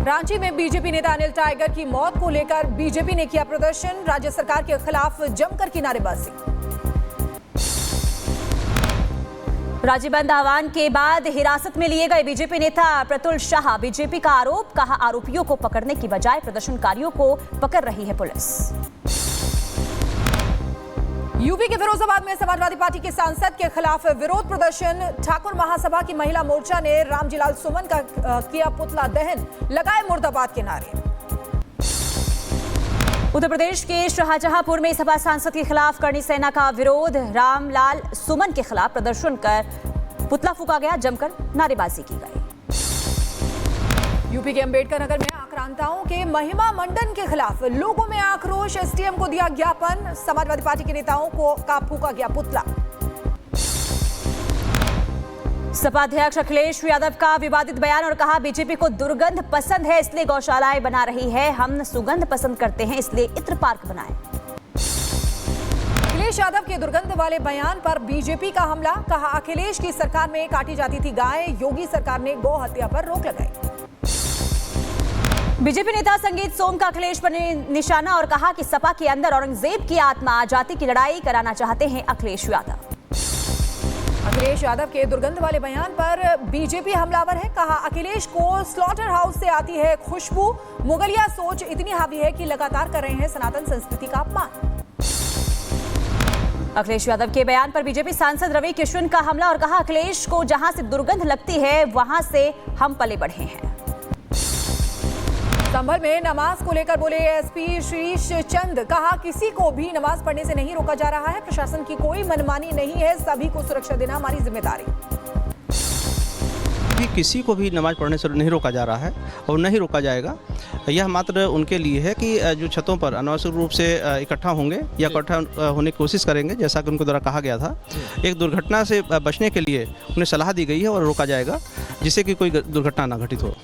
रांची में बीजेपी नेता अनिल टाइगर की मौत को लेकर बीजेपी ने किया प्रदर्शन, राज्य सरकार के खिलाफ जमकर की नारेबाजी। राज्य बंद आह्वान के बाद हिरासत में लिए गए बीजेपी नेता प्रतुल शाह, बीजेपी का आरोप, कहा आरोपियों को पकड़ने की बजाय प्रदर्शनकारियों को पकड़ रही है पुलिस। यूपी के फिरोजाबाद में समाजवादी पार्टी के सांसद के खिलाफ विरोध प्रदर्शन, ठाकुर महासभा की महिला मोर्चा ने रामजीलाल सुमन का किया पुतला दहन, लगाए मुर्दाबाद के नारे। उत्तर प्रदेश के शाहजहांपुर में सपा सांसद के खिलाफ करणी सेना का विरोध, रामलाल सुमन के खिलाफ प्रदर्शन कर पुतला फूका गया, जमकर नारेबाजी की गई। यूपी के अंबेडकर नगर में आक्रांताओं के महिमा मंडन के खिलाफ लोगों में आक्रोश, एसडीएम को दिया ज्ञापन, समाजवादी पार्टी के नेताओं का फूका गया पुतला। सपा अध्यक्ष अखिलेश यादव का विवादित बयान और कहा बीजेपी को दुर्गंध पसंद है इसलिए गौशालाएं बना रही है, हम सुगंध पसंद करते हैं इसलिए इत्र पार्क बनाए। अखिलेश यादव के दुर्गंध वाले बयान पर बीजेपी का हमला, कहा अखिलेश की सरकार में काटी जाती थी गाय, योगी सरकार ने गौ हत्या पर रोक लगाई। बीजेपी नेता संगीत सोम का अखिलेश पर निशाना और कहा कि सपा के अंदर औरंगजेब की आत्मा, आजादी की लड़ाई कराना चाहते हैं अखिलेश यादव। अखिलेश यादव के दुर्गंध वाले बयान पर बीजेपी हमलावर है, कहा अखिलेश को स्लॉटर हाउस से आती है खुशबू, मुगलिया सोच इतनी हावी है कि लगातार कर रहे हैं सनातन संस्कृति का अपमान। अखिलेश यादव के बयान पर बीजेपी सांसद रवि किशन का हमला और कहा अखिलेश को जहां से दुर्गंध लगती है वहां से हम पले बढ़े हैं। संभल में नमाज को लेकर बोले एसपी शीश चंद, कहा किसी को भी नमाज पढ़ने से नहीं रोका जा रहा है, प्रशासन की कोई मनमानी नहीं है, सभी को सुरक्षा देना हमारी जिम्मेदारी। किसी को भी नमाज पढ़ने से नहीं रोका जा रहा है और नहीं रोका जाएगा। यह मात्र उनके लिए है कि जो छतों पर अनावश्यक रूप से इकट्ठा होंगे या इकट्ठा होने की कोशिश करेंगे, जैसा कि उनको द्वारा कहा गया था, एक दुर्घटना से बचने के लिए उन्हें सलाह दी गई है और रोका जाएगा जिससे कि कोई दुर्घटना न घटित हो।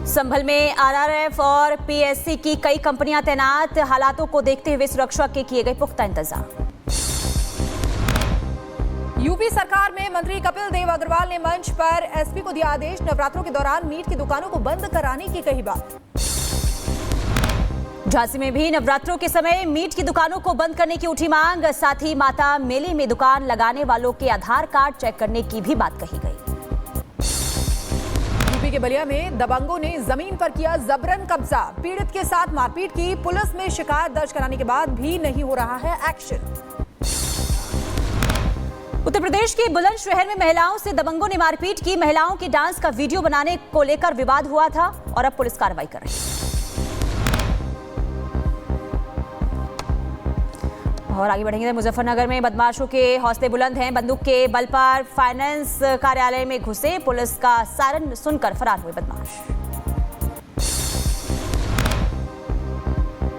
संभल में आरआरएफ और पीएससी की कई कंपनियां तैनात, हालातों को देखते हुए सुरक्षा के किए गए पुख्ता इंतजाम। यूपी सरकार में मंत्री कपिल देव अग्रवाल ने मंच पर एसपी को दिया आदेश, नवरात्रों के दौरान मीट की दुकानों को बंद कराने की कही बात। झांसी में भी नवरात्रों के समय मीट की दुकानों को बंद करने की उठी मांग, साथ ही माता मेले में दुकान लगाने वालों के आधार कार्ड चेक करने की भी बात कही गई। यूपी के बलिया में दबंगों ने जमीन पर किया जबरन कब्जा, पीड़ित के साथ मारपीट की, पुलिस में शिकायत दर्ज कराने के बाद भी नहीं हो रहा है एक्शन। उत्तर प्रदेश के बुलंदशहर में महिलाओं से दबंगों ने मारपीट की, महिलाओं के डांस का वीडियो बनाने को लेकर विवाद हुआ था और अब पुलिस कार्रवाई कर रही है। और आगे बढ़ेंगे, मुजफ्फरनगर में बदमाशों के हौसले बुलंद हैं, बंदूक के बल पर फाइनेंस कार्यालय में घुसे, पुलिस का सायरन सुनकर फरार हुए बदमाश।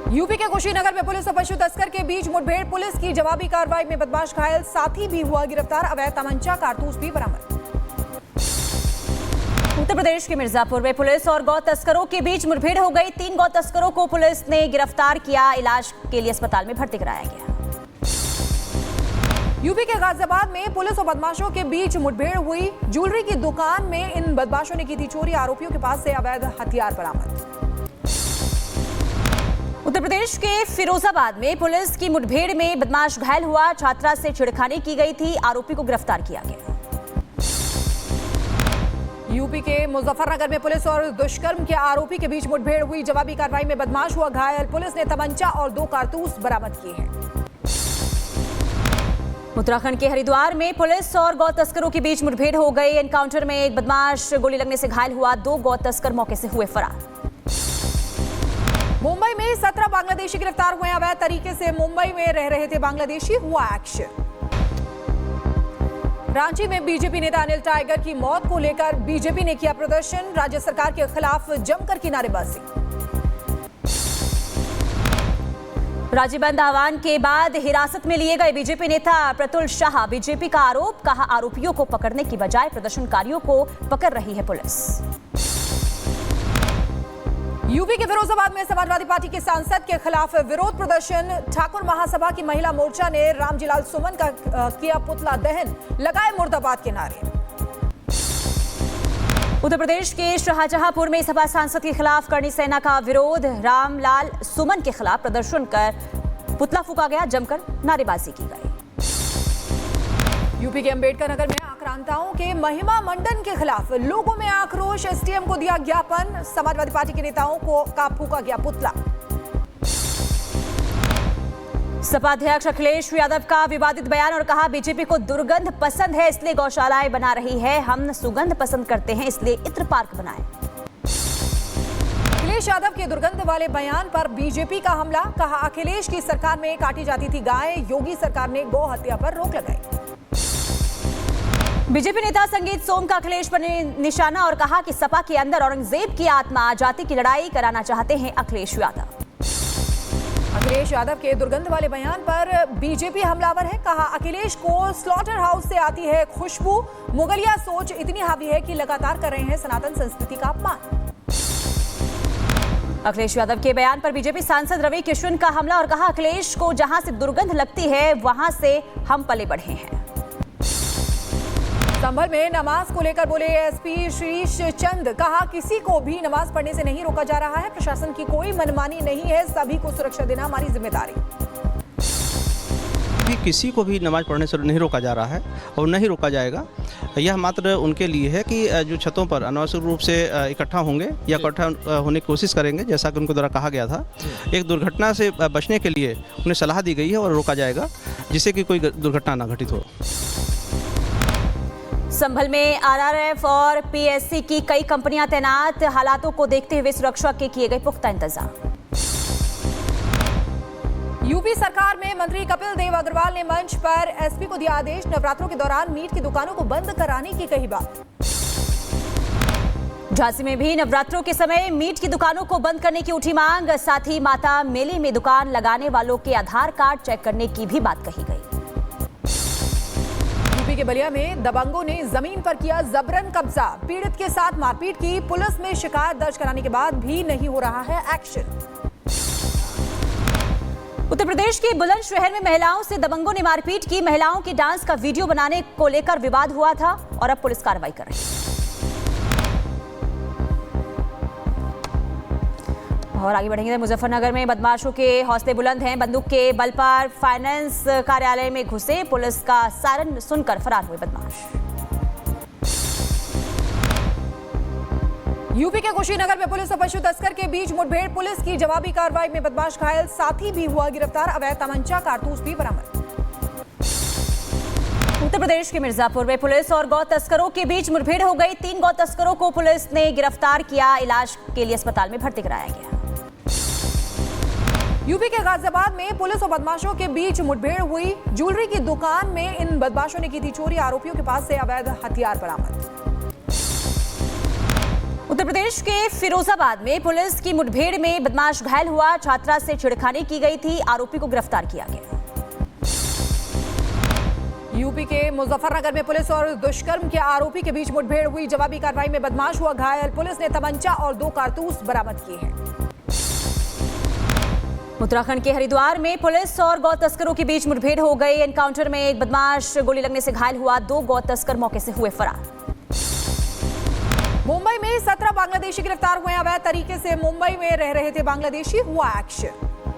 यूपी के कुशीनगर में पुलिस और पशु तस्कर के बीच मुठभेड़, पुलिस की जवाबी कार्रवाई में बदमाश घायल, साथी भी हुआ गिरफ्तार, अवैध तमंचा कारतूस भी बरामद। उत्तर प्रदेश के मिर्जापुर में पुलिस और गौ तस्करों के बीच मुठभेड़ हो गई, 3 गौ तस्करों को पुलिस ने गिरफ्तार किया, इलाज के लिए अस्पताल में भर्ती कराया गया। यूपी के गाजियाबाद में पुलिस और बदमाशों के बीच मुठभेड़ हुई, ज्वेलरी की दुकान में इन बदमाशों ने की थी चोरी, आरोपियों के पास से अवैध हथियार बरामद। उत्तर प्रदेश के फिरोजाबाद में पुलिस की मुठभेड़ में बदमाश घायल हुआ, छात्रा से छेड़खानी की गई थी, आरोपी को गिरफ्तार किया गया। यूपी के मुजफ्फरनगर में पुलिस और दुष्कर्म के आरोपी के बीच मुठभेड़ हुई, जवाबी कार्रवाई में बदमाश हुआ घायल, पुलिस ने तमंचा और 2 कारतूस बरामद किए हैं। उत्तराखंड के हरिद्वार में पुलिस और गौ तस्करों के बीच मुठभेड़ हो गई, एनकाउंटर में एक बदमाश गोली लगने से घायल हुआ, 2 गौ तस्कर मौके से हुए फरार। मुंबई में 17 बांग्लादेशी गिरफ्तार हुए, अवैध तरीके से मुंबई में रह रहे थे बांग्लादेशी, हुआ एक्शन। रांची में बीजेपी नेता अनिल टाइगर की मौत को लेकर बीजेपी ने किया प्रदर्शन, राज्य सरकार के खिलाफ जमकर की नारेबाजी। राज्य बंद आह्वान के बाद हिरासत में लिए गए बीजेपी नेता प्रतुल शाह, बीजेपी का आरोप, कहा आरोपियों को पकड़ने की बजाय प्रदर्शनकारियों को पकड़ रही है पुलिस। यूपी के फिरोजाबाद में समाजवादी पार्टी के सांसद के खिलाफ विरोध प्रदर्शन, ठाकुर महासभा की महिला मोर्चा ने रामजीलाल सुमन का किया पुतला दहन, लगाए मुर्दाबाद के नारे। उत्तर प्रदेश के शाहजहांपुर में सपा सांसद के खिलाफ करणी सेना का विरोध। रामलाल सुमन के खिलाफ प्रदर्शन कर पुतला फूका गया, जमकर नारेबाजी की गई। यूपी के अंबेडकर नगर में आक्रांताओं के महिमा मंडन के खिलाफ लोगों में आक्रोश। एसडीएम को दिया ज्ञापन। समाजवादी पार्टी के नेताओं का फूका गया पुतला। सपा अध्यक्ष अखिलेश यादव का विवादित बयान और कहा, बीजेपी को दुर्गंध पसंद है इसलिए गौशालाएं बना रही है, हम सुगंध पसंद करते हैं इसलिए इत्र पार्क बनाए। अखिलेश यादव के दुर्गंध वाले बयान पर बीजेपी का हमला। कहा, अखिलेश की सरकार में काटी जाती थी गाय, योगी सरकार ने गौ हत्या पर रोक लगाई। बीजेपी नेता संगीत सोम का अखिलेश पर निशाना और कहा कि सपा के अंदर औरंगजेब की आत्मा, जाति की लड़ाई कराना चाहते हैं अखिलेश यादव। अखिलेश यादव के दुर्गंध वाले बयान पर बीजेपी हमलावर है। कहा, अखिलेश को स्लॉटर हाउस से आती है खुशबू, मुगलिया सोच इतनी हावी है कि लगातार कर रहे हैं सनातन संस्कृति का अपमान। अखिलेश यादव के बयान पर बीजेपी सांसद रवि किशन का हमला और कहा, अखिलेश को जहां से दुर्गंध लगती है वहां से हम पले बढ़े हैं। संभल में नमाज को लेकर बोले एसपी शीश चंद। कहा, किसी को भी नमाज पढ़ने से नहीं रोका जा रहा है, प्रशासन की कोई मनमानी नहीं है, सभी को सुरक्षा देना हमारी जिम्मेदारी। किसी को भी नमाज पढ़ने से नहीं रोका जा रहा है और नहीं रोका जाएगा। यह मात्र उनके लिए है कि जो छतों पर अनावश्यक रूप से इकट्ठा होंगे या इकट्ठा होने की कोशिश करेंगे, जैसा कि उनको द्वारा कहा गया था। एक दुर्घटना से बचने के लिए उन्हें सलाह दी गई है और रोका जाएगा, जिससे कि कोई दुर्घटना न घटित हो। संभल में आरआरएफ और पीएससी की कई कंपनियां तैनात। हालातों को देखते हुए सुरक्षा के किए गए पुख्ता इंतजाम। यूपी सरकार में मंत्री कपिल देव अग्रवाल ने मंच पर एसपी को दिया आदेश। नवरात्रों के दौरान मीट की दुकानों को बंद कराने की कही बात। झांसी में भी नवरात्रों के समय मीट की दुकानों को बंद करने की उठी मांग। साथ ही माता मेले में दुकान लगाने वालों के आधार कार्ड चेक करने की भी बात कही गई। यूपी के बलिया में दबंगों ने जमीन पर किया जबरन कब्जा। पीड़ित के साथ मारपीट की। पुलिस में शिकायत दर्ज कराने के बाद भी नहीं हो रहा है एक्शन। उत्तर प्रदेश के बुलंदशहर में महिलाओं से दबंगों ने मारपीट की। महिलाओं के डांस का वीडियो बनाने को लेकर विवाद हुआ था और अब पुलिस कार्रवाई कर रही है। और आगे बढ़ेंगे। मुजफ्फरनगर में बदमाशों के हौसले बुलंद हैं। बंदूक के बल पर फाइनेंस कार्यालय में घुसे, पुलिस का सायरन सुनकर फरार हुए बदमाश। यूपी के कुशीनगर में पुलिस और पशु तस्कर के बीच मुठभेड़। पुलिस की जवाबी कार्रवाई में बदमाश घायल, साथी भी हुआ गिरफ्तार। अवैध तमंचा कारतूस भी बरामद। उत्तर प्रदेश के मिर्जापुर में पुलिस और गौ तस्करों के बीच मुठभेड़ हो गई। 3 गौ तस्करों को पुलिस ने गिरफ्तार किया, इलाज के लिए अस्पताल में भर्ती कराया गया। यूपी के गाजियाबाद में पुलिस और बदमाशों के बीच मुठभेड़ हुई। ज्वेलरी की दुकान में इन बदमाशों ने की थी चोरी। आरोपियों के पास से अवैध हथियार बरामद। उत्तर प्रदेश के फिरोजाबाद में पुलिस की मुठभेड़ में बदमाश घायल हुआ। छात्रा से छेड़खानी की गई थी, आरोपी को गिरफ्तार किया गया। यूपी के मुजफ्फरनगर में पुलिस और दुष्कर्म के आरोपी के बीच मुठभेड़ हुई। जवाबी कार्रवाई में बदमाश हुआ घायल। पुलिस ने तमंचा और 2 कारतूस बरामद किए हैं। उत्तराखंड के हरिद्वार में पुलिस और गौ तस्करों के बीच मुठभेड़ हो गई। एनकाउंटर में एक बदमाश गोली लगने से घायल हुआ। 2 गौ तस्कर मौके से हुए फरार। मुंबई में 17 बांग्लादेशी गिरफ्तार हुए। अवैध तरीके से मुंबई में रह रहे थे बांग्लादेशी, हुआ एक्शन।